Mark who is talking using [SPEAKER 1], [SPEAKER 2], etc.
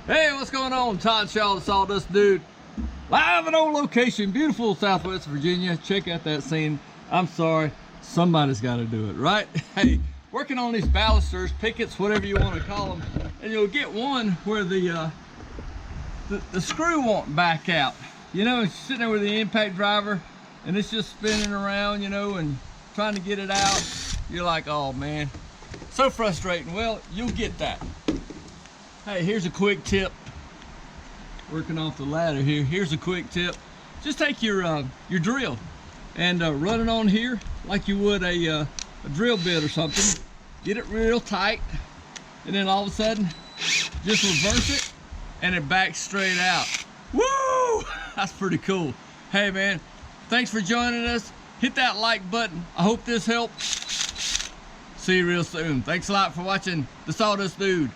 [SPEAKER 1] Hey, what's going on? Todd Shaw, the Sawdust Dude. Live and on location, beautiful Southwest Virginia. Check out that scene. I'm sorry, somebody's got to do it, right? Hey, working on these balusters, pickets, whatever you want to call them, and you'll get one where the screw won't back out. You know, it's sitting there with the impact driver, and it's just spinning around, you know, and trying to get it out. You're like, oh man, so frustrating. Well, you'll get that. Hey, here's a quick tip. Working off the ladder here. Here's a quick tip. Just take your drill and run it on here like you would a drill bit or something. Get it real tight, and then all of a sudden, just reverse it, and it backs straight out. Woo! That's pretty cool. Hey man, thanks for joining us. Hit that like button. I hope this helped. See you real soon. Thanks a lot for watching the Sawdust Dude.